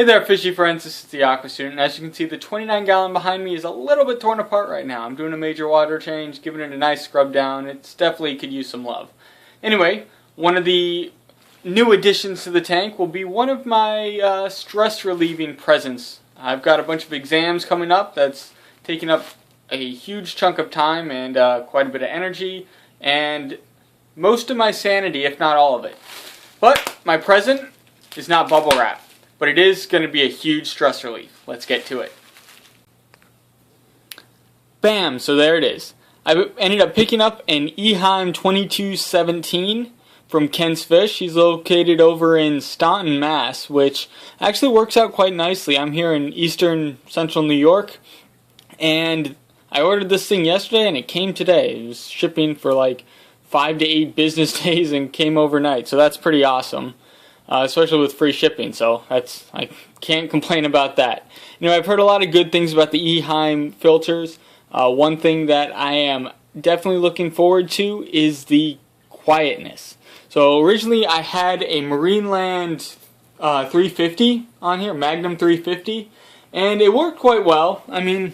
Hey there, fishy friends, this is the Aqua Student, and as you can see, the 29-gallon behind me is a little bit torn apart right now. I'm doing a major water change, giving it a nice scrub down. It's definitely could use some love. Anyway, one of the new additions to the tank will be one of my stress-relieving presents. I've got a bunch of exams coming up that's taking up a huge chunk of time and quite a bit of energy, and most of my sanity, if not all of it. But my present is not bubble wrap. But it is going to be a huge stress relief. Let's get to it. Bam! So there it is. I ended up picking up an Eheim 2217 from Ken's Fish. He's located over in Staunton, Mass, which actually works out quite nicely. I'm here in eastern central New York, and I ordered this thing yesterday and it came today. It was shipping for like 5 to 8 business days and came overnight, so that's pretty awesome. Especially with free shipping, so I can't complain about that. You know, I've heard a lot of good things about the Eheim filters. One thing that I am definitely looking forward to is the Quietness. So originally I had a Marineland 350 on here, Magnum 350, and it worked quite well. I mean,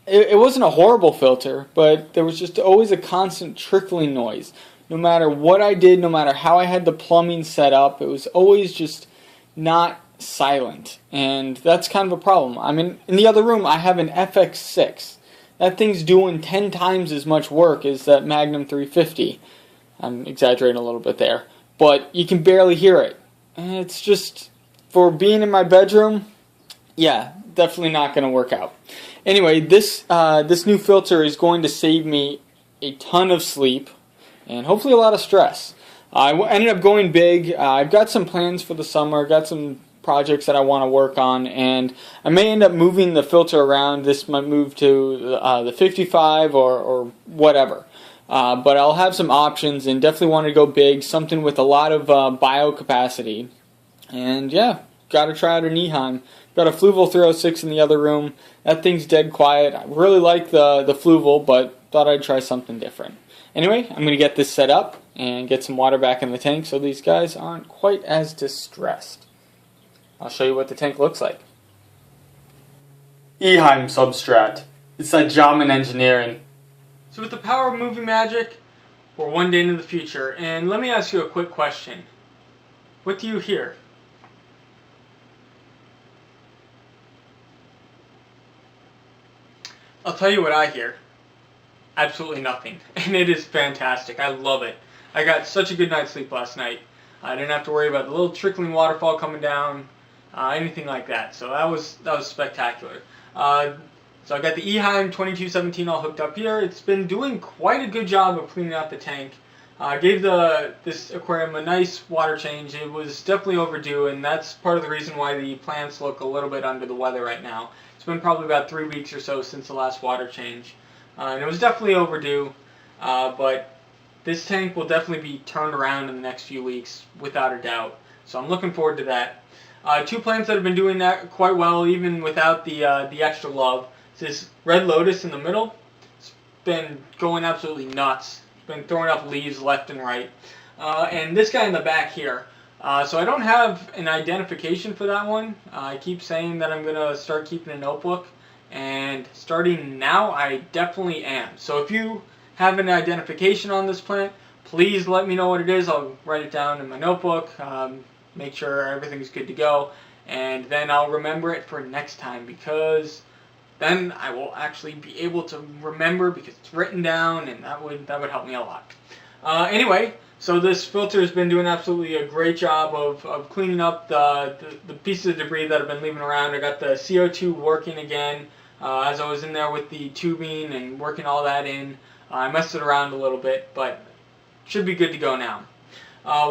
it wasn't a horrible filter, but there was just always a constant trickling noise. No matter what I did, no matter how I had the plumbing set up, it was always just not silent. And that's kind of a problem. I mean, in the other room, I have an FX6. That thing's doing 10 times as much work as that Magnum 350. I'm exaggerating a little bit there. But you can barely hear it. And it's just, for being in my bedroom, yeah, definitely not going to work out. Anyway, this new filter is going to save me a ton of sleep and hopefully a lot of stress. I ended up going big. I've got some plans for the summer, got some projects that I want to work on, and I may end up moving the filter around. This might move to the 55 or whatever. But I'll have some options and definitely want to go big, something with a lot of bio capacity. And yeah, got to try out an Eheim. Got a Fluval 306 in the other room. That thing's dead quiet. I really like the Fluval, but thought I'd try something different. Anyway, I'm going to get this set up and get some water back in the tank so these guys aren't quite as distressed. I'll show you what the tank looks like. Eheim substrat. It's that Jamin engineering. So with the power of movie magic, we're one day into the future, and let me ask you a quick question. What do you hear? I'll tell you what I hear. Absolutely nothing. And it is fantastic. I love it. I got such a good night's sleep last night. I didn't have to worry about the little trickling waterfall coming down, anything like that. So that was spectacular. So I got the Eheim 2217 all hooked up here. It's been doing quite a good job of cleaning out the tank. I gave this aquarium a nice water change. It was definitely overdue, and that's part of the reason why the plants look a little bit under the weather right now. It's been probably about 3 weeks or so since the last water change. And it was definitely overdue, but this tank will definitely be turned around in the next few weeks, without a doubt. So I'm looking forward to that. 2 plants that have been doing that quite well, even without the extra love. This Red Lotus in the middle, it's been going absolutely nuts. It's been throwing up leaves left and right. And this guy in the back here. So I don't have an identification for that one. I keep saying that I'm going to start keeping a notebook. And starting now, I definitely am. So if you have an identification on this plant, please let me know what it is. I'll write it down in my notebook, make sure everything's good to go, and then I'll remember it for next time, because then I will actually be able to remember because it's written down, and that would help me a lot. Anyway, so this filter has been doing absolutely a great job of cleaning up the pieces of debris that have been leaving around. I got the CO2 working again. As I was in there with the tubing and working all that in, I messed it around a little bit, but should be good to go now.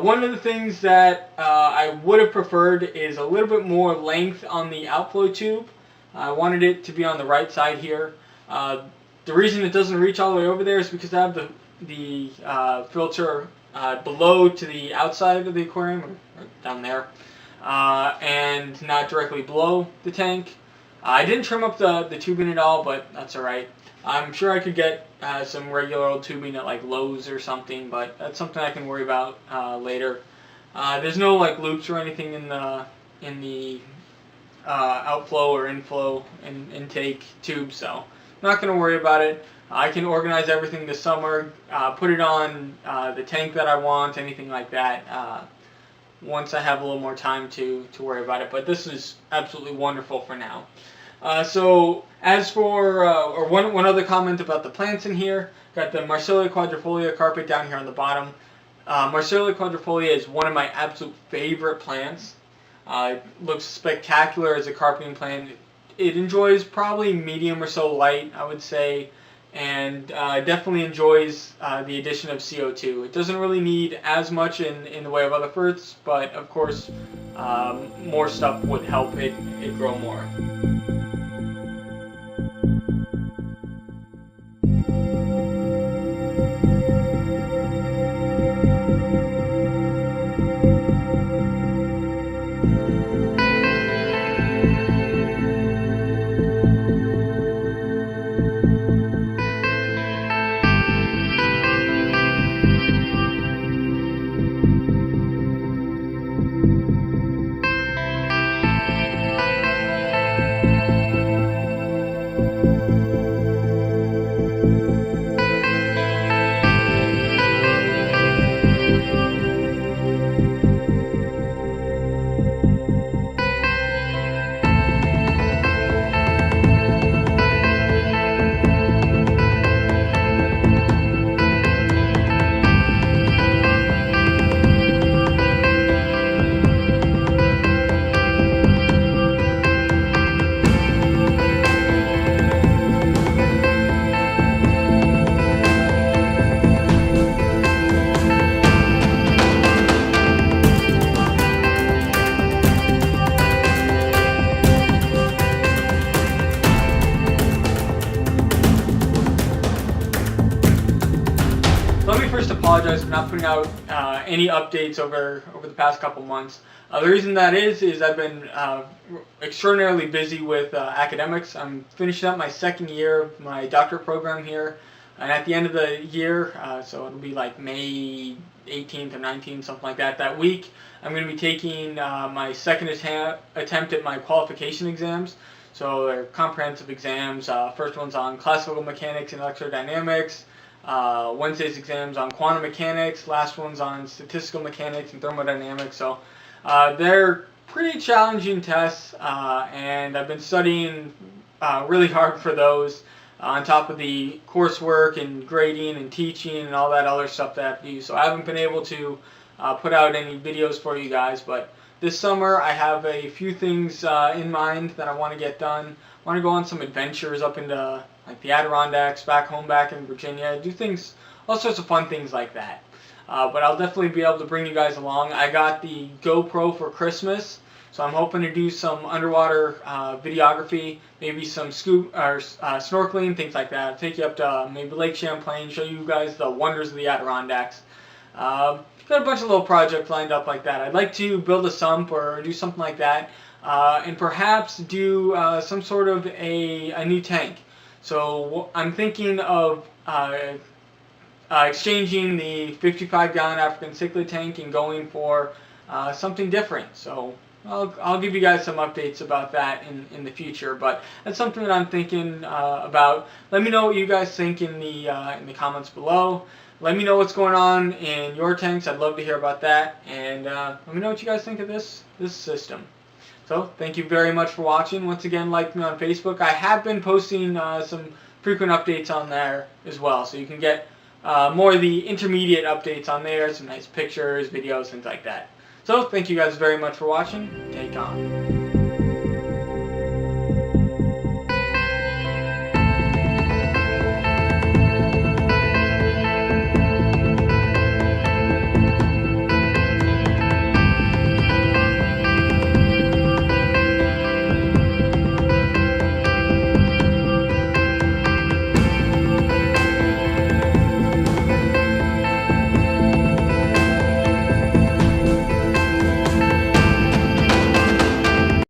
One of the things that I would have preferred is a little bit more length on the outflow tube. I wanted it to be on the right side here. The reason it doesn't reach all the way over there is because I have the filter below to the outside of the aquarium, or down there, and not directly below the tank. I didn't trim up the tubing at all, but that's alright. I'm sure I could get some regular old tubing at like Lowe's or something, but that's something I can worry about later. There's no like loops or anything in the outflow or inflow and intake tubes, so I'm not going to worry about it. I can organize everything this summer, put it on the tank that I want, anything like that, once I have a little more time to worry about it. But this is absolutely wonderful for now. So as for, or one other comment about the plants in here, got the Marcella quadrifoglio carpet down here on the bottom. Marcella quadrifoglio is one of my absolute favorite plants. It looks spectacular as a carpeting plant. It enjoys probably medium or so light, I would say, and definitely enjoys the addition of CO2. It doesn't really need as much in the way of other fruits, but of course more stuff would help it grow more. Apologize for not putting out any updates over the past couple months. The reason that is I've been extraordinarily busy with academics. I'm finishing up my second year of my doctorate program here, and at the end of the year, so it'll be like May 18th or 19th, something like that, that week, I'm going to be taking my second attempt at my qualification exams. So they're comprehensive exams. First one's on classical mechanics and electrodynamics. Wednesday's exams on quantum mechanics, last one's on statistical mechanics and thermodynamics. So they're pretty challenging tests, and I've been studying really hard for those, on top of the coursework and grading and teaching and all that other stuff that I have to do. So I haven't been able to put out any videos for you guys, but this summer I have a few things in mind that I want to get done. I want to go on some adventures up into like the Adirondacks, back in Virginia, do things, all sorts of fun things like that. But I'll definitely be able to bring you guys along. I got the GoPro for Christmas, so I'm hoping to do some underwater videography, maybe some snorkeling, things like that. I'll take you up to maybe Lake Champlain, show you guys the wonders of the Adirondacks. Got a bunch of little projects lined up like that. I'd like to build a sump or do something like that, and perhaps do some sort of a new tank. So I'm thinking of exchanging the 55-gallon African cichlid tank and going for something different. So I'll give you guys some updates about that in the future. But that's something that I'm thinking about. Let me know what you guys think in the comments below. Let me know what's going on in your tanks. I'd love to hear about that. And let me know what you guys think of this system. So, thank you very much for watching. Once again, like me on Facebook. I have been posting some frequent updates on there as well, so you can get more of the intermediate updates on there, some nice pictures, videos, things like that. So, thank you guys very much for watching. Take on.